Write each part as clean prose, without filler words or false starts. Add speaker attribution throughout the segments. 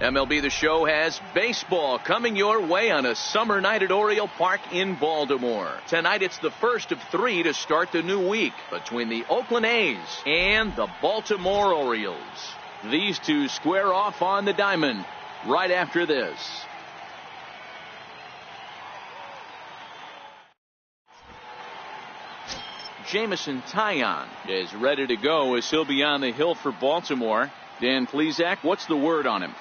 Speaker 1: MLB The Show has baseball coming your way on a summer night at Oriole Park in Baltimore. Tonight it's the first of 3 to start the new week between the Okland A's and the Baltimore Orioles. These two square off on the diamond right after this. Jamison Taillon is ready to go as he'll be on the hill for Baltimore. Dan Plesac, what's the word on him?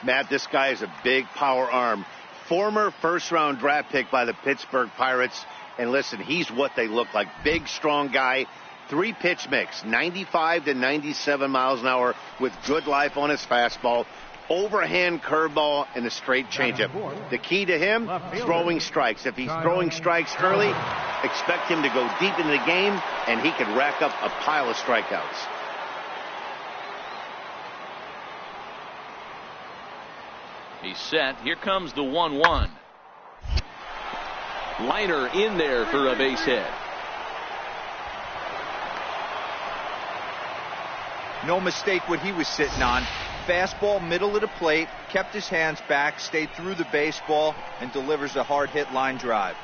Speaker 2: Matt, this guy is a big power arm. Former first-round draft pick by the Pittsburgh Pirates. And listen, he's what they look like. Big, strong guy. 3-pitch mix, 95 to 97 miles an hour with good life on his fastball. Overhand curveball and a straight changeup. The key to him, throwing strikes. If he's throwing strikes early, expect him to go deep into the game, and he could rack up a pile of strikeouts.
Speaker 1: He's set. Here comes the 1-1. Liner in there for a base hit.
Speaker 3: No mistake what he was sitting on. Fastball, middle of the plate, kept his hands back, stayed through the baseball, and delivers a hard hit line drive.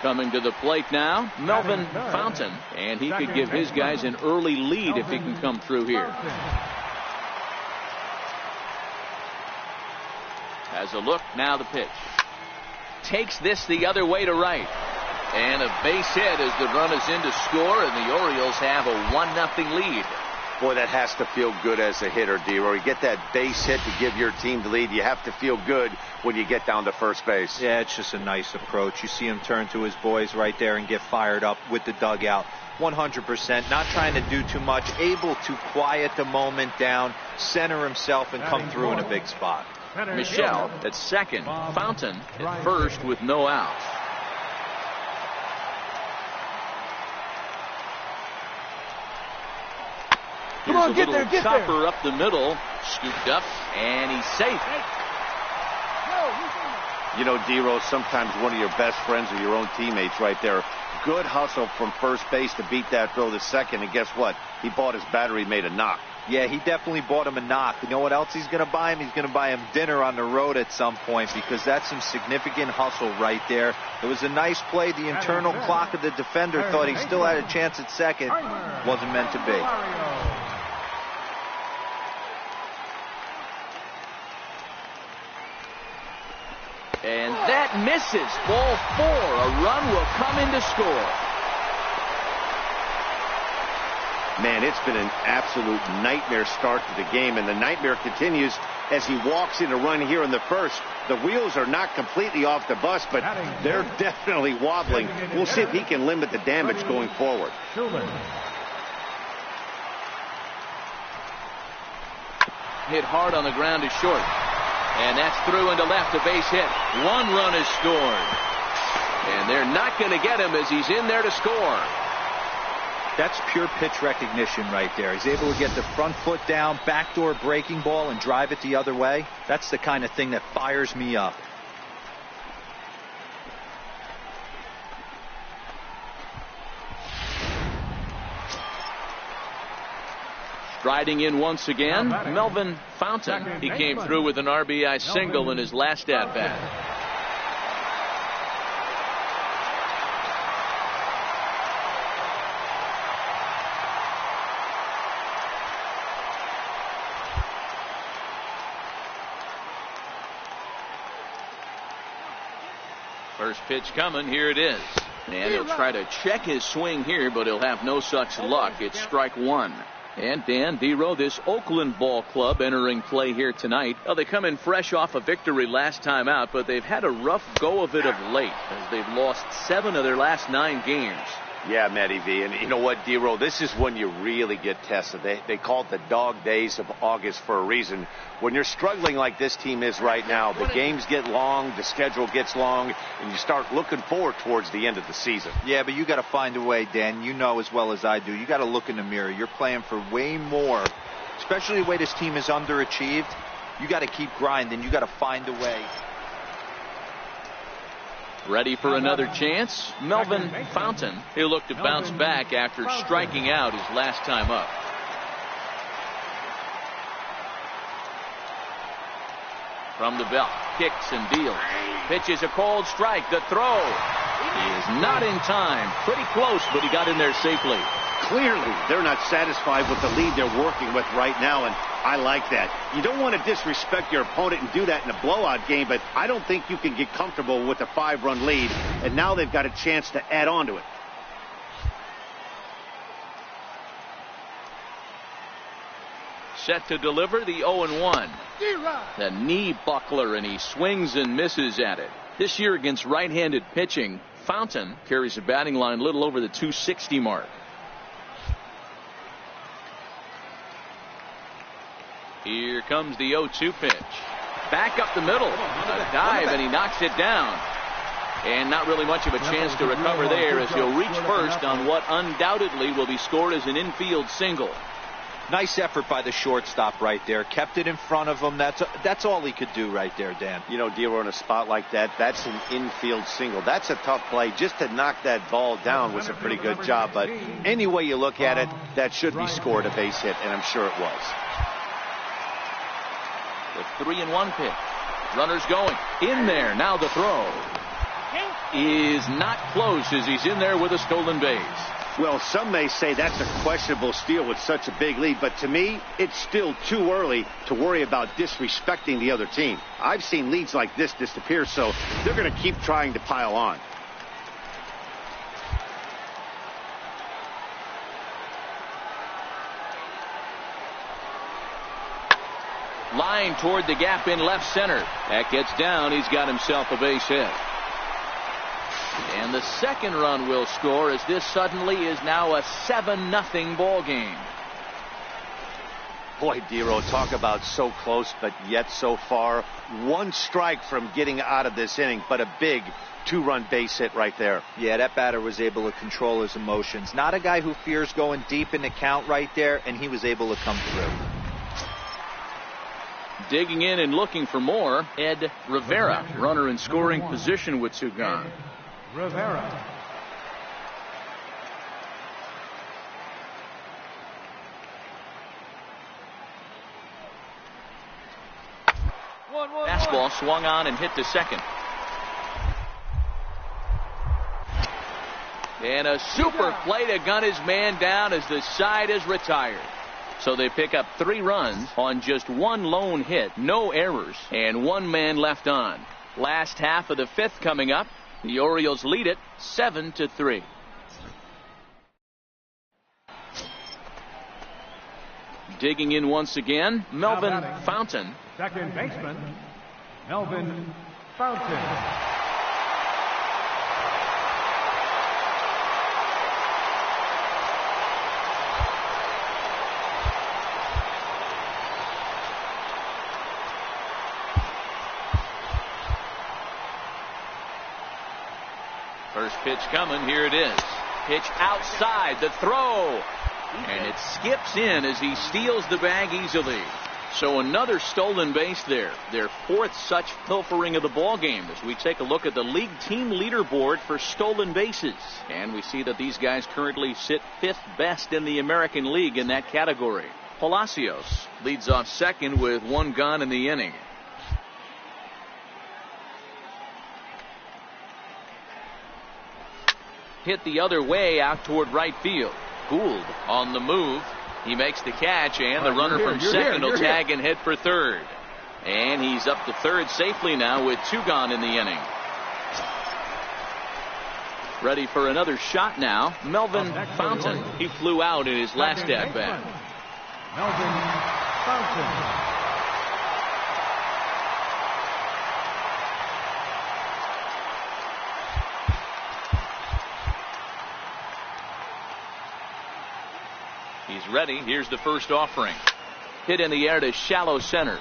Speaker 1: Coming to the plate now, Melvin Fontaine, and he could give his guys an early lead if he can come through here. Has a look, now the pitch. Takes this the other way to right. And a base hit as the run is in to score, and the Orioles have a 1-0 lead.
Speaker 2: Boy, that has to feel good as a hitter, D-Roy. You get that base hit to give your team the lead. You have to feel good when you get down to first base.
Speaker 3: Yeah, it's just a nice approach. You see him turn to his boys right there and get fired up with the dugout. 100%, not trying to do too much, able to quiet the moment down, center himself, and come through in a big spot.
Speaker 1: Michelle at second, Fontaine at first with no outs. Come on, get there, get chopper there. Up the middle, scooped up, and he's safe.
Speaker 2: You know, D-Rose, sometimes one of your best friends are your own teammates right there. Good hustle from first base to beat that throw to second, and guess what? He bought his battery made a knock.
Speaker 3: Yeah, he definitely bought him a knock. You know what else he's going to buy him? He's going to buy him dinner on the road at some point, because that's some significant hustle right there. It was a nice play. The internal clock of the defender thought he still had a chance at second. Wasn't meant to be.
Speaker 1: And that misses. Ball 4. A run will come in to score.
Speaker 2: Man, it's been an absolute nightmare start to the game, and the nightmare continues as he walks in a run here in the first. The wheels are not completely off the bus, but they're definitely wobbling. We'll see if he can limit the damage going forward.
Speaker 1: Hit hard on the ground is short. And that's through into left, a base hit. 1 run is scored. And they're not going to get him as he's in there to score.
Speaker 3: That's pure pitch recognition right there. He's able to get the front foot down, backdoor breaking ball, and drive it the other way. That's the kind of thing that fires me up.
Speaker 1: Striding in once again, Melvin Fontaine. He came through with an RBI single in his last at-bat. First pitch coming, here it is. And he'll try to check his swing here, but he'll have no such luck. It's strike 1. And Dan, D-Row, this Okland ball club entering play here tonight. Well, they come in fresh off a victory last time out, but they've had a rough go of it of late as they've lost 7 of their last 9 games.
Speaker 2: Yeah, Matty V. And you know what, D-Row, this is when you really get tested. They call it the dog days of August for a reason. When you're struggling like this team is right now, the games get long, the schedule gets long, and you start looking forward towards the end of the season.
Speaker 3: Yeah, but you got to find a way, Dan. You know as well as I do. You got to look in the mirror. You're playing for way more, especially the way this team is underachieved. You got to keep grinding. You got to find a way.
Speaker 1: Ready for another chance? Melvin Fontaine. He'll look to bounce back after striking out his last time up. From the belt, kicks and deals. Pitches a cold strike. The throw is not in time. Pretty close, but he got in there safely.
Speaker 2: Clearly, they're not satisfied with the lead they're working with right now, and I like that. You don't want to disrespect your opponent and do that in a blowout game, but I don't think you can get comfortable with a 5-run lead, and now they've got a chance to add on to it.
Speaker 1: Set to deliver the 0-1. The knee buckler, and he swings and misses at it. This year against right-handed pitching, Fontaine carries a batting line a little over the 260 mark. Here comes the 0-2 pitch. Back up the middle. A dive, and he knocks it down. And not really much of a chance to recover there, as he'll reach first on what undoubtedly will be scored as an infield single.
Speaker 3: Nice effort by the shortstop right there. Kept it in front of him. That's all he could do right there, Dan.
Speaker 2: You know, Dero, in a spot like that, that's an infield single. That's a tough play. Just to knock that ball down was a pretty good job. But any way you look at it, that should be scored a base hit, and I'm sure it was.
Speaker 1: The 3-1 pitch. Runners going. In there. Now the throw is not close as he's in there with a stolen base.
Speaker 2: Well, some may say that's a questionable steal with such a big lead, but to me, it's still too early to worry about disrespecting the other team. I've seen leads like this disappear, so they're going to keep trying to pile on.
Speaker 1: Line toward the gap in left center. That gets down. He's got himself a base hit. And the second run will score, as this suddenly is now a 7-0 ball game.
Speaker 2: Boy, Dero, talk about so close, but yet so far. One strike from getting out of this inning, but a big 2-run base hit right there.
Speaker 3: Yeah, that batter was able to control his emotions. Not a guy who fears going deep in the count right there, and he was able to come through.
Speaker 1: Digging in and looking for more, Ed Rivera, runner in scoring position with 2 gone.
Speaker 4: Rivera.
Speaker 1: Fastball swung on and hit to second. And a super play to gun his man down as the side is retired. So they pick up 3 runs on just 1 lone hit, no errors, and 1 man left on. Last half of the 5th coming up. The Orioles lead it 7-3. Digging in once again, Melvin Fontaine.
Speaker 4: Second baseman, Melvin Fontaine.
Speaker 1: First pitch coming. Here it is. Pitch outside. The throw. And it skips in as he steals the bag easily. So another stolen base there. Their 4th such pilfering of the ball game as we take a look at the league team leaderboard for stolen bases. And we see that these guys currently sit 5th best in the American League in that category. Palacios leads off second with 1 gone in the inning. Hit the other way out toward right field. Gould on the move. He makes the catch, and the runner from second will tag and hit for third. And he's up to third safely now with 2 gone in the inning. Ready for another shot now, Melvin Fontaine. He flew out in his last at-bat.
Speaker 4: Melvin Fontaine.
Speaker 1: He's ready. Here's the first offering. Hit in the air to shallow center.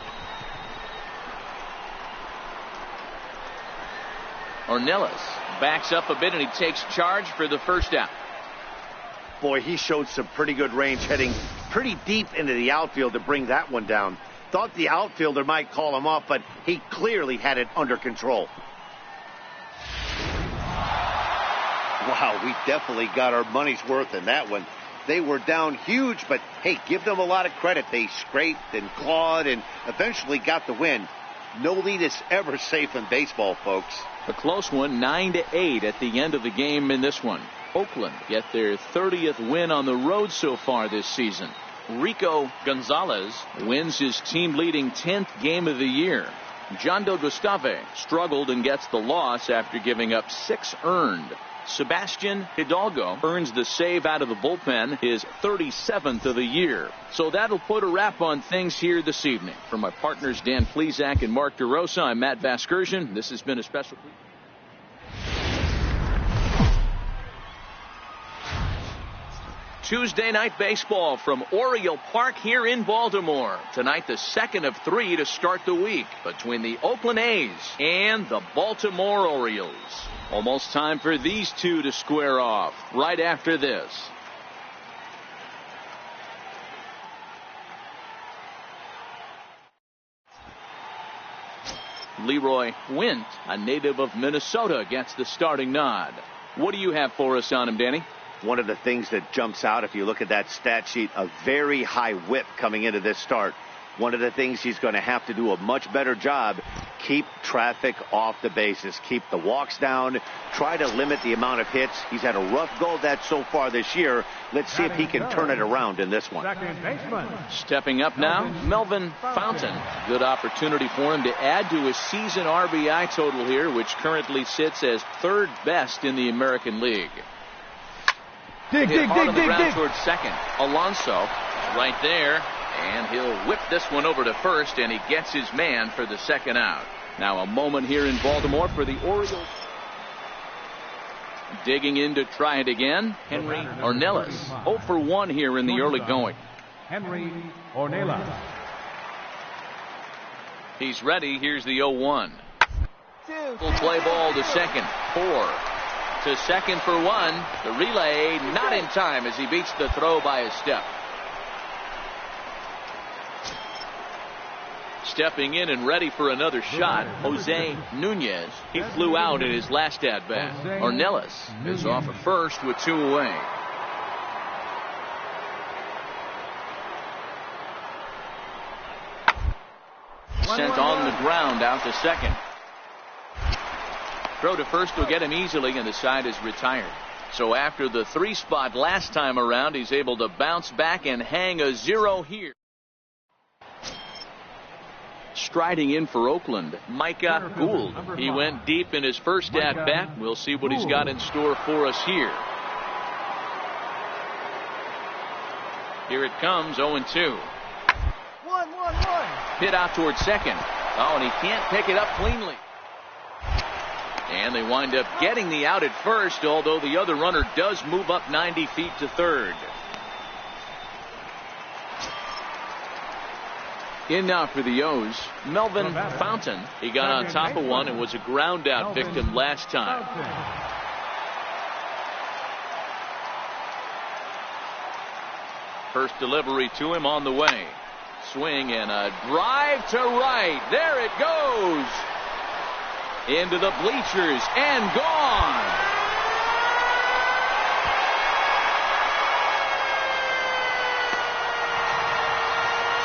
Speaker 1: Ornelas backs up a bit, and he takes charge for the first out.
Speaker 2: Boy, he showed some pretty good range, heading pretty deep into the outfield to bring that one down. Thought the outfielder might call him off, but he clearly had it under control. Wow, we definitely got our money's worth in that one. They were down huge, but hey, give them a lot of credit. They scraped and clawed and eventually got the win. No lead is ever safe in baseball, folks.
Speaker 1: A close one, 9-8 at the end of the game in this one. Okland get their 30th win on the road so far this season. Rico Gonzalez wins his team-leading 10th game of the year. Jondo Gustave struggled and gets the loss after giving up 6 earned. Sebastian Hidalgo earns the save out of the bullpen, his 37th of the year. So that'll put a wrap on things here this evening. For my partners Dan Plesac and Mark DeRosa, I'm Matt Vasgersian. This has been a special. Tuesday night baseball from Oriole Park here in Baltimore. Tonight, the second of 3 to start the week between the Oakland A's and the Baltimore Orioles. Almost time for these two to square off right after this. Leroy Wint, a native of Minnesota, gets the starting nod. What do you have for us on him, Danny?
Speaker 2: One of the things that jumps out, if you look at that stat sheet, a very high whip coming into this start. One of the things he's going to have to do a much better job, keep traffic off the bases, keep the walks down, try to limit the amount of hits. He's had a rough go of that so far this year. Let's see if he can turn it around in this one.
Speaker 1: Stepping up now, Melvin Fontaine. Good opportunity for him to add to his season RBI total here, which currently sits as 3rd best in the American League. Dig towards second. Alonso right there, and he'll whip this one over to first, and he gets his man for the second out. Now a moment here in Baltimore for the Orioles. Digging in to try it again, Henry Ornelas. 0 for 1 here in the early going.
Speaker 4: Henry Ornelas.
Speaker 1: He's ready. Here's the 0-1. Will play ball to second. 4. To second for 1. The relay not in time as he beats the throw by a step. Stepping in and ready for another shot, Jose Nunez. He flew out in his last at-bat. Ornelas is off at first with 2 away. Sent on the ground out to second. Throw to first will get him easily, and the side is retired. So after the 3 spot last time around, he's able to bounce back and hang a 0 here. Striding in for Okland, Micah Gould. He went deep in his first at-bat. We'll see what he's got in store for us here. Here it comes, 0-2.
Speaker 5: 1-1-1.
Speaker 1: Hit out towards second. Oh, and he can't pick it up cleanly. And they wind up getting the out at first, although the other runner does move up 90 feet to third. In now for the O's, Melvin Fontaine. He got on top of one and was a ground out victim last time. First delivery to him on the way. Swing and a drive to right. There it goes. Into the bleachers and gone.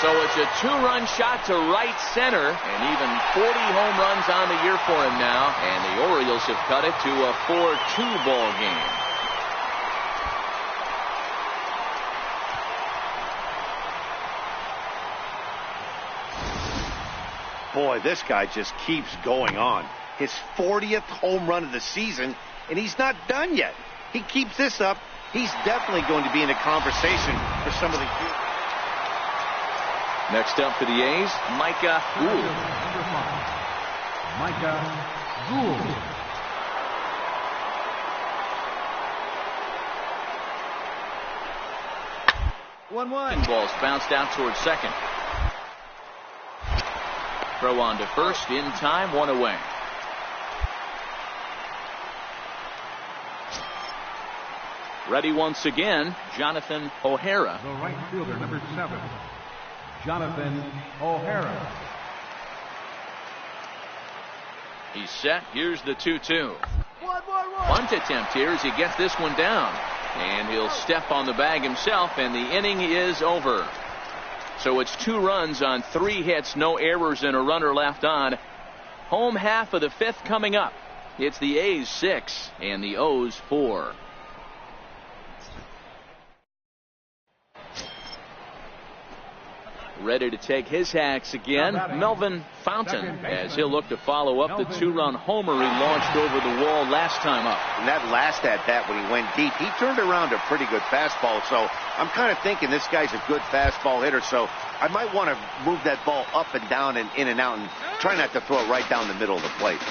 Speaker 1: So it's a 2-run shot to right center, and even 40 home runs on the year for him now, and the Orioles have cut it to a 4-2 ball game.
Speaker 2: Boy, this guy just keeps going on. His 40th home run of the season, and he's not done yet. He keeps this up, he's definitely going to be in a conversation for some of the...
Speaker 1: Next up for the A's, Micah Gould.
Speaker 4: Micah Gould.
Speaker 1: Ball's bounced out towards second. Throw on to first in time, 1 away. Ready once again, Jonathan O'Hara.
Speaker 4: The right fielder, number 7, Jonathan O'Hara.
Speaker 1: He's set. Here's the 2-2. Bunt attempt here as he gets this one down. And he'll step on the bag himself, and the inning is over. So it's 2 runs on 3 hits, no errors, and a runner left on. Home half of the 5th coming up. It's the A's 6 and the O's 4. Ready to take his hacks again, Melvin Fontaine, as he'll look to follow up the 2-run homer he launched over the wall last time up.
Speaker 2: And that last at-bat when he went deep, he turned around a pretty good fastball. So I'm kind of thinking this guy's a good fastball hitter. So I might want to move that ball up and down and in and out and try not to throw it right down the middle of the plate.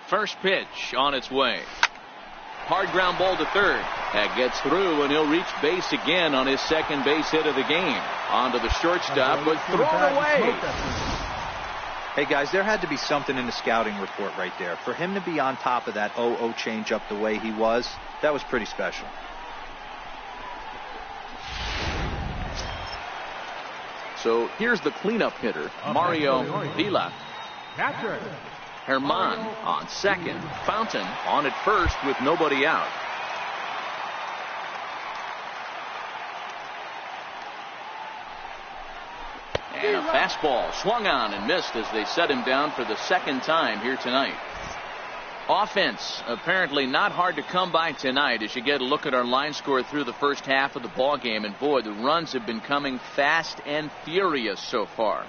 Speaker 1: First pitch on its way. Hard ground ball to third. That gets through, and he'll reach base again on his second base hit of the game. Onto the shortstop, but thrown away.
Speaker 3: Hey, guys, there had to be something in the scouting report right there. For him to be on top of that 0-0 changeup the way he was, that was pretty special.
Speaker 1: So here's the cleanup hitter, Mario Vila.
Speaker 4: Catcher.
Speaker 1: Herman on second. Fountain on at first with nobody out. And a fastball swung on and missed as they set him down for the second time here tonight. Offense apparently not hard to come by tonight as you get a look at our line score through the first half of the ball game. And boy, the runs have been coming fast and furious so far.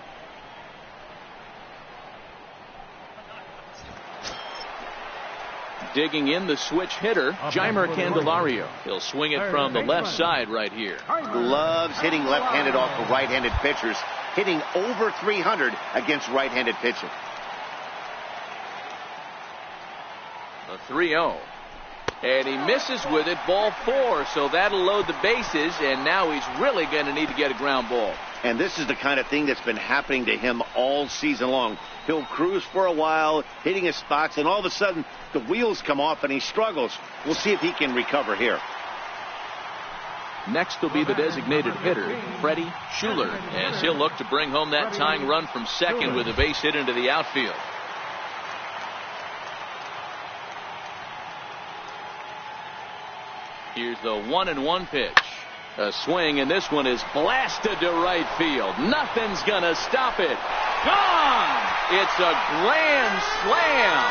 Speaker 1: Digging in the switch hitter, Jeimer Candelario. He'll swing it from the left side right here.
Speaker 2: Loves hitting left-handed off of right-handed pitchers, hitting over 300 against right-handed pitching.
Speaker 1: The 3-0. And he misses with it, ball 4, so that'll load the bases, and now he's really going to need to get a ground ball.
Speaker 2: And this is the kind of thing that's been happening to him all season long. He'll cruise for a while, hitting his spots, and all of a sudden the wheels come off and he struggles. We'll see if he can recover here.
Speaker 1: Next will be the designated hitter, Freddie Schuler, as he'll look to bring home that tying run from second with a base hit into the outfield. Here's the 1-1 pitch. A swing, and this one is blasted to right field. Nothing's going to stop it. Gone! It's a grand slam.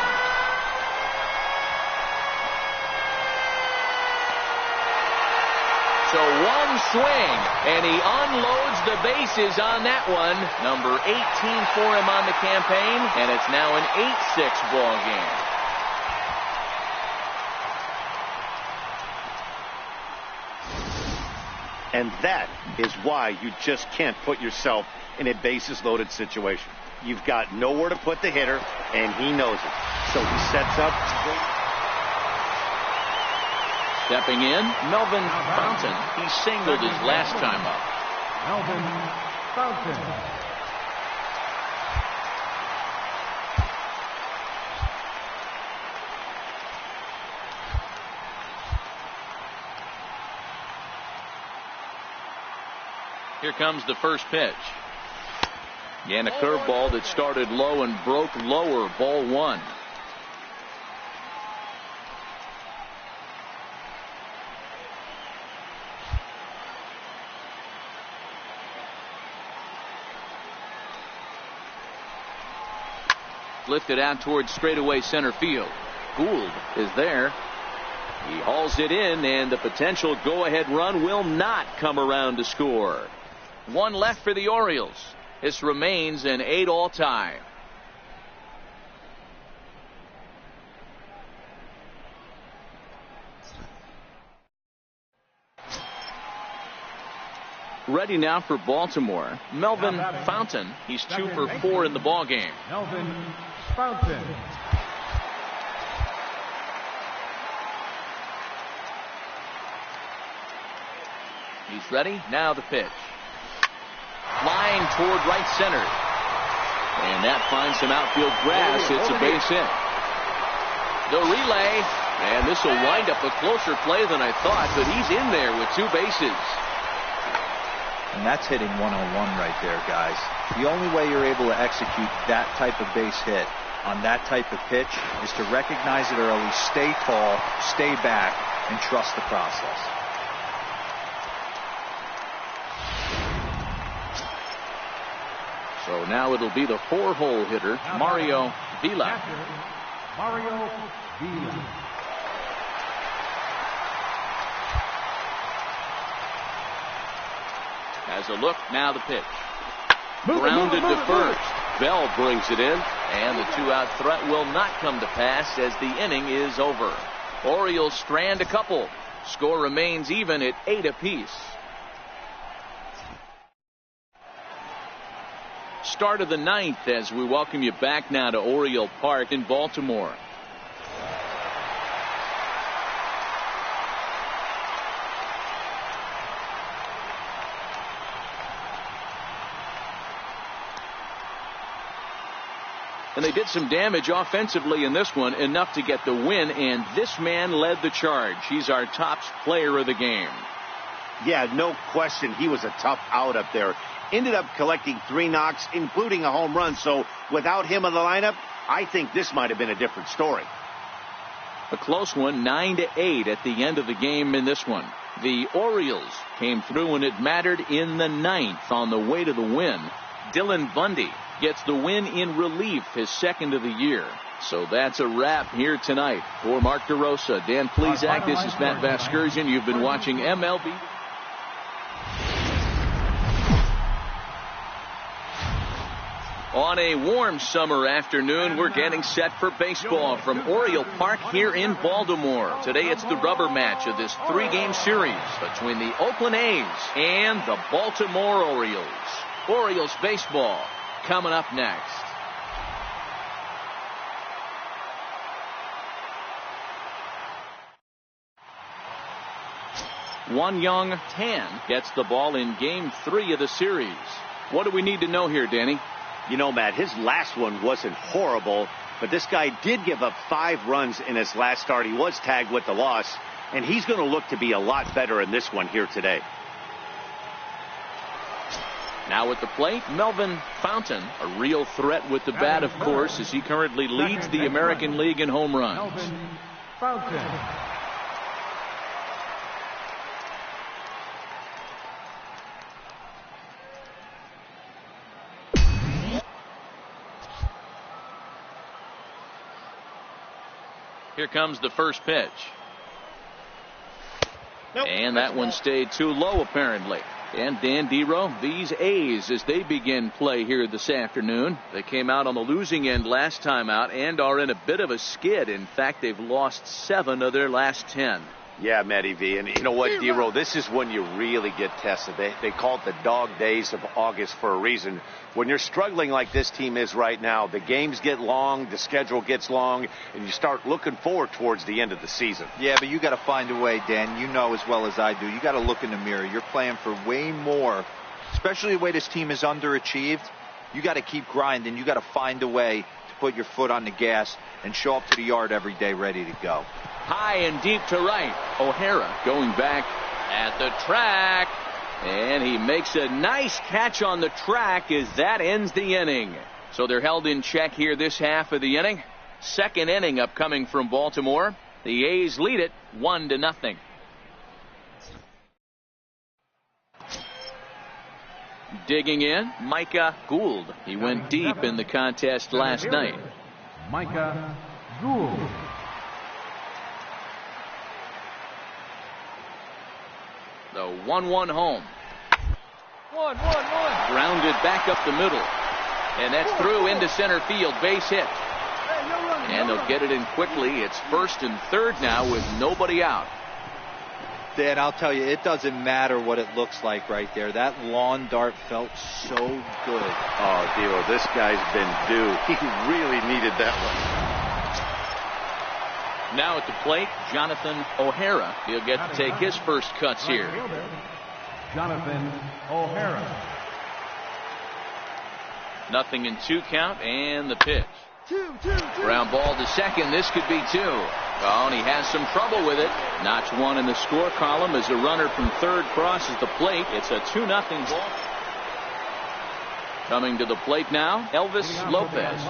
Speaker 1: So one swing, and he unloads the bases on that one. Number 18 for him on the campaign, and it's now an 8-6 ball game.
Speaker 2: And that is why you just can't put yourself in a bases-loaded situation. You've got nowhere to put the hitter, and he knows it. So he sets up.
Speaker 1: Stepping in, Melvin Fontaine. He singled his last time up.
Speaker 4: Melvin Fontaine.
Speaker 1: Here comes the first pitch. And a curveball that started low and broke lower, ball 1. Lifted out towards straightaway center field. Gould is there. He hauls it in, and the potential go-ahead run will not come around to score. One left for the Orioles. This remains an 8-all tie. Ready now for Baltimore, Melvin Fontaine. He's 2 for 4 in the ball game.
Speaker 4: Melvin Fontaine.
Speaker 1: He's ready. Now the pitch. Flying toward right center. And that finds some outfield grass. It's a base hit. The relay. And this will wind up a closer play than I thought, but he's in there with 2 bases.
Speaker 3: And that's hitting one-on-one right there, guys. The only way you're able to execute that type of base hit on that type of pitch is to recognize it early, stay tall, stay back, and trust the process.
Speaker 1: So now it'll be the 4-hole hitter, Mario Vila.
Speaker 4: Mario Vila.
Speaker 1: Has a look, now the pitch. Grounded to first. Bell brings it in, and the 2-out threat will not come to pass as the inning is over. Orioles strand a couple. Score remains even at 8 apiece. Start of the 9th as we welcome you back now to Oriole Park in Baltimore. And they did some damage offensively in this one, enough to get the win, and this man led the charge. He's our top player of the game.
Speaker 2: Yeah, no question. He was a tough out up there. Ended up collecting 3 knocks, including a home run. So without him in the lineup, I think this might have been a different story.
Speaker 1: A close one, 9-8 at the end of the game in this one. The Orioles came through and it mattered in the 9th on the way to the win. Dylan Bundy gets the win in relief, his 2nd of the year. So that's a wrap here tonight. For Mark DeRosa, Dan Plesac, this is Matt Vasgersian. You've been watching MLB. On a warm summer afternoon, we're getting set for baseball from Oriole Park here in Baltimore. Today it's the rubber match of this 3-game series between the Oakland A's and the Baltimore Orioles. Orioles baseball coming up next. One young Tan gets the ball in game 3 of the series. What do we need to know here, Danny?
Speaker 2: You know, Matt, his last one wasn't horrible, but this guy did give up 5 runs in his last start. He was tagged with the loss, and he's going to look to be a lot better in this one here today.
Speaker 1: Now at the plate, Melvin Fontaine, a real threat with the bat, of course, as he currently leads the American League in home runs.
Speaker 4: Melvin Fontaine.
Speaker 1: Here comes the first pitch. And that one stayed too low, apparently. And Dan Dero, these A's, as they begin play here this afternoon, they came out on the losing end last time out and are in a bit of a skid. In fact, they've lost 7 of their last 10.
Speaker 2: Yeah, Matty V. And you know what, Dero, this is when you really get tested. They call it the dog days of August for a reason. When you're struggling like this team is right now, the games get long, the schedule gets long, and you start looking forward towards the end of the season.
Speaker 3: Yeah, but you got to find a way, Dan. You know as well as I do. You got to look in the mirror. You're playing for way more, especially the way this team is underachieved. You got to keep grinding. You got to find a way to put your foot on the gas and show up to the yard every day ready to go.
Speaker 1: High and deep to right. O'Hara going back at the track. And he makes a nice catch on the track as that ends the inning. So they're held in check here this half of the inning. 2nd inning upcoming from Baltimore. The A's lead it 1-0. Digging in, Micah Gould. He went deep in the contest last night.
Speaker 4: Micah Gould.
Speaker 1: The 1-1 home. 1-1-1. Grounded back up the middle. And that's through into center field. Base hit. And they'll get it in quickly. It's 1st and 3rd now with nobody out.
Speaker 3: Dan, I'll tell you, it doesn't matter what it looks like right there. That lawn dart felt so good.
Speaker 2: Oh, Dero, this guy's been due. He really needed that one.
Speaker 1: Now at the plate, Jonathan O'Hara. He'll get to take his first cuts here.
Speaker 4: Jonathan O'Hara.
Speaker 1: 0-2 count and the pitch. Ground ball to second. This could be 2. Oh, and he has some trouble with it. Notch 1 in the score column as the runner from third crosses the plate. It's a 2-0 ball. Coming to the plate now, Elvis Lopez.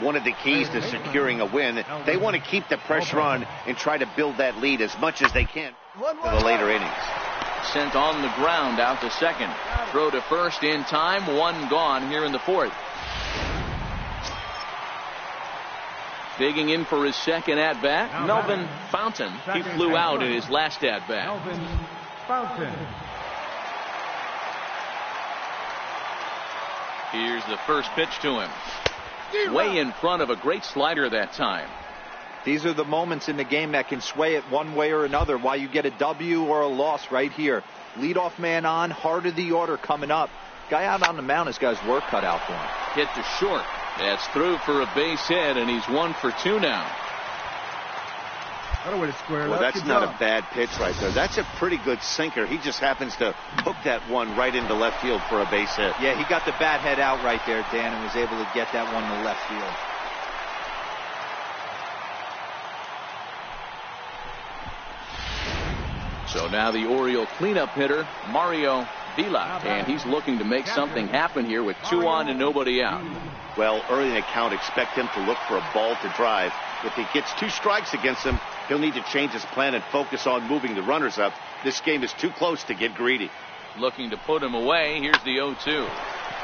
Speaker 2: One of the keys to securing a win, they want to keep the pressure on and try to build that lead as much as they can for the later innings.
Speaker 1: Sent on the ground out to second. Throw to first in time. 1 gone here in the 4th. Digging in for his second at-bat, Melvin Fontaine. He flew out in his last at-bat.
Speaker 4: Melvin Fontaine.
Speaker 1: Here's the first pitch to him. Way in front of a great slider that time.
Speaker 3: These are the moments in the game that can sway it one way or another. Why you get a W or a loss right here. Leadoff man on, heart of the order coming up. Guy out on the mound has got his work cut out for him.
Speaker 1: Hit to short. That's through for a base hit, and he's 1 for 2 now.
Speaker 2: Well, that's not a bad pitch right there. That's a pretty good sinker. He just happens to hook that one right into left field for a base hit.
Speaker 3: Yeah, he got the bat head out right there, Dan, and was able to get that one to left field.
Speaker 1: So now the Oriole cleanup hitter, Mario Vila, and he's looking to make something happen here with 2 on and nobody out.
Speaker 2: Well, early in the count, expect him to look for a ball to drive. If he gets 2 strikes against him, he'll need to change his plan and focus on moving the runners up. This game is too close to get greedy.
Speaker 1: Looking to put him away. Here's the 0-2.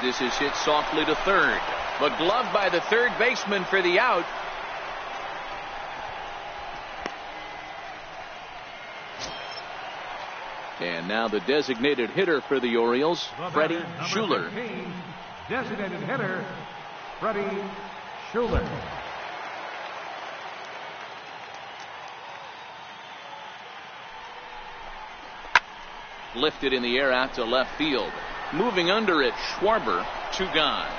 Speaker 1: This is hit softly to third, but gloved by the third baseman for the out. And now the designated hitter for the Orioles, Freddie Schuler.
Speaker 4: Designated hitter, Freddie Schuler.
Speaker 1: Lifted in the air out to left field. Moving under it, Schwarber, 2 gone.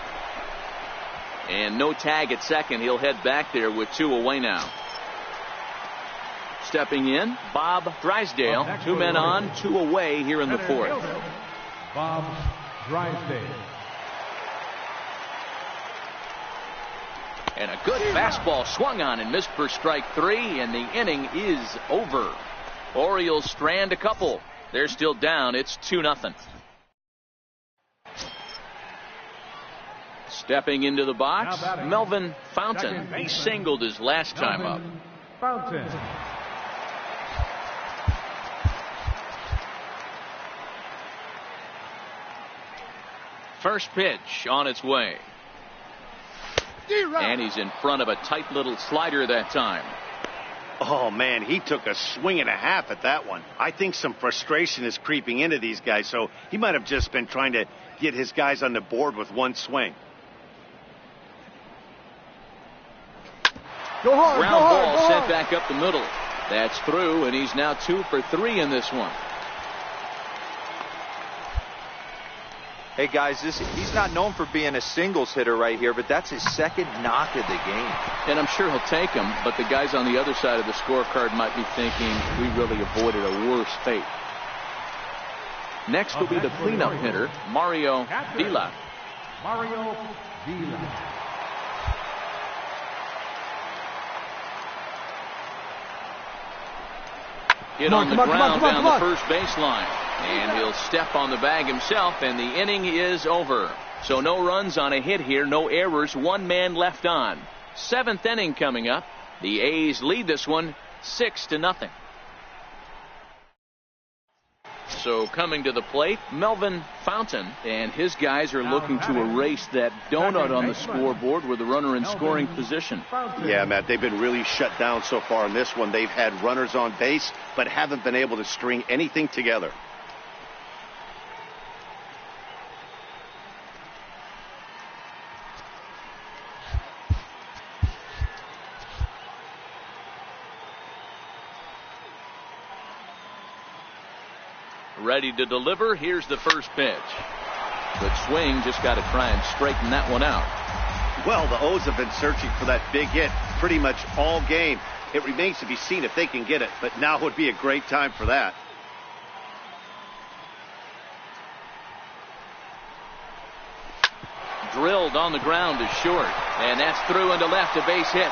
Speaker 1: And no tag at second. He'll head back there with 2 away now. Stepping in, Bob Drysdale. 2 men on, 2 away here in the 4th.
Speaker 4: Bob Drysdale.
Speaker 1: And a good fastball swung on and missed for strike 3, and the inning is over. Orioles strand a couple. They're still down. It's 2-0. Stepping into the box, Melvin Fontaine. He singled his last time up.
Speaker 4: Fountain.
Speaker 1: First pitch on its way. And he's in front of a tight little slider that time.
Speaker 2: Oh, man, he took a swing and a half at that one. I think some frustration is creeping into these guys, so he might have just been trying to get his guys on the board with 1 swing.
Speaker 1: Go hard, ground ball sent back up the middle. That's through, and he's now 2 for 3 in this one.
Speaker 3: Hey, guys, he's not known for being a singles hitter right here, but that's his second knock of the game.
Speaker 1: And I'm sure he'll take him, but the guys on the other side of the scorecard might be thinking we really avoided a worse fate. Next will be the cleanup hitter, Mario Vila.
Speaker 4: Mario Vila.
Speaker 1: Hit on the ground down the first baseline. And he'll step on the bag himself, and the inning is over. So no runs on a hit here, no errors, 1 man left on. 7th inning coming up. The A's lead this one 6-0. So coming to the plate, Melvin Fontaine, and his guys are looking to erase that donut on the scoreboard with the runner in scoring position.
Speaker 2: Yeah, Matt, they've been really shut down so far in this one. They've had runners on base, but haven't been able to string anything together.
Speaker 1: Ready to deliver. Here's the first pitch. Good swing. Just got to try and straighten that one out.
Speaker 2: Well, the O's have been searching for that big hit pretty much all game. It remains to be seen if they can get it, but now would be a great time for that.
Speaker 1: Drilled on the ground is short. And that's through into left, a base hit.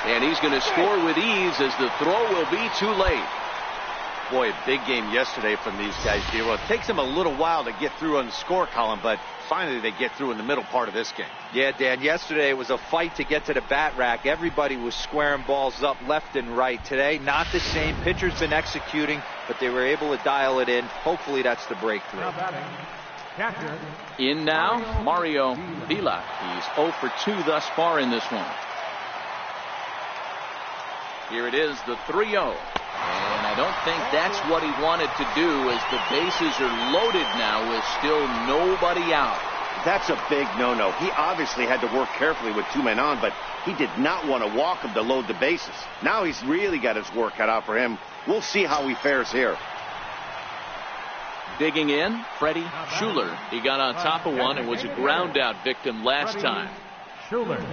Speaker 1: And he's going to score with ease as the throw will be too late.
Speaker 2: Boy, a big game yesterday from these guys, D-Row. It takes them a little while to get through on the score column, but finally they get through in the middle part of this game.
Speaker 3: Yeah, Dan, yesterday it was a fight to get to the bat rack. Everybody was squaring balls up left and right. Today, not the same. Pitcher's been executing, but they were able to dial it in. Hopefully that's the breakthrough.
Speaker 4: Now batting, catcher.
Speaker 1: In now, Mario Vila. He's 0 for 2 thus far in this one. Here it is, the 3-0. And I don't think that's what he wanted to do, as the bases are loaded now with still nobody out.
Speaker 2: That's a big no-no. He obviously had to work carefully with 2 men on, but he did not want to walk him to load the bases. Now he's really got his work cut out for him. We'll see how he fares here.
Speaker 1: Digging in, Freddie Schuler. He got on top of one and was a ground out victim last time.
Speaker 4: Schuler.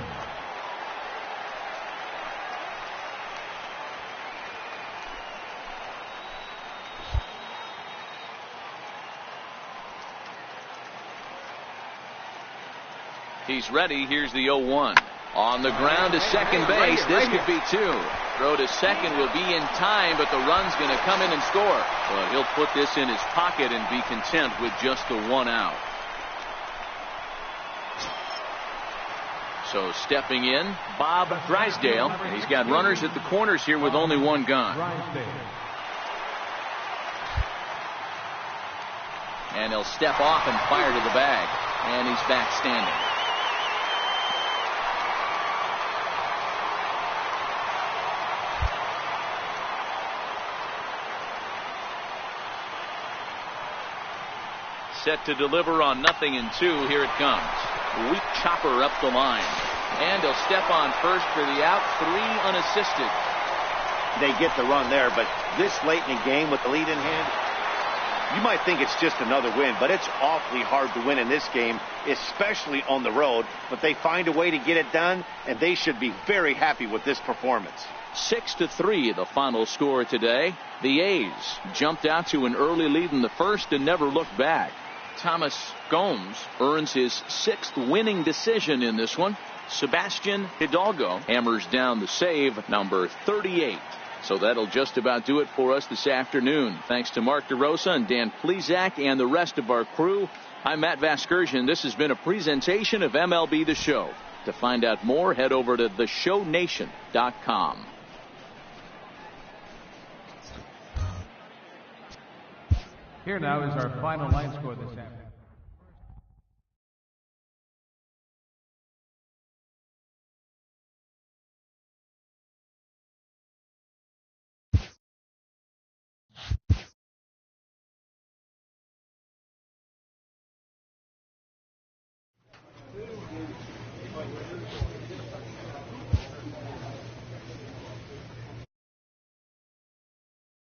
Speaker 1: He's ready. Here's the 0-1. On the ground to second base. This could be 2. Throw to second will be in time, but the run's going to come in and score. But he'll put this in his pocket and be content with just the 1 out. So stepping in, Bob Drysdale. He's got runners at the corners here with only 1 gone. And he'll step off and fire to the bag. And he's back standing. Set to deliver on 0-2. Here it comes. Weak chopper up the line. And he'll step on first for the out. 3 unassisted.
Speaker 2: They get the run there, but this late in the game with the lead in hand, you might think it's just another win, but it's awfully hard to win in this game, especially on the road. But they find a way to get it done, and they should be very happy with this performance.
Speaker 1: 6-3 the final score today. The A's jumped out to an early lead in the first and never looked back. Thomas Gomes earns his 6th winning decision in this one. Sebastian Hidalgo hammers down the save, number 38. So that'll just about do it for us this afternoon. Thanks to Mark DeRosa and Dan Plezak and the rest of our crew. I'm Matt Vasgersian. This has been a presentation of MLB The Show. To find out more, head over to theshownation.com.
Speaker 4: Here now is our final line score this afternoon.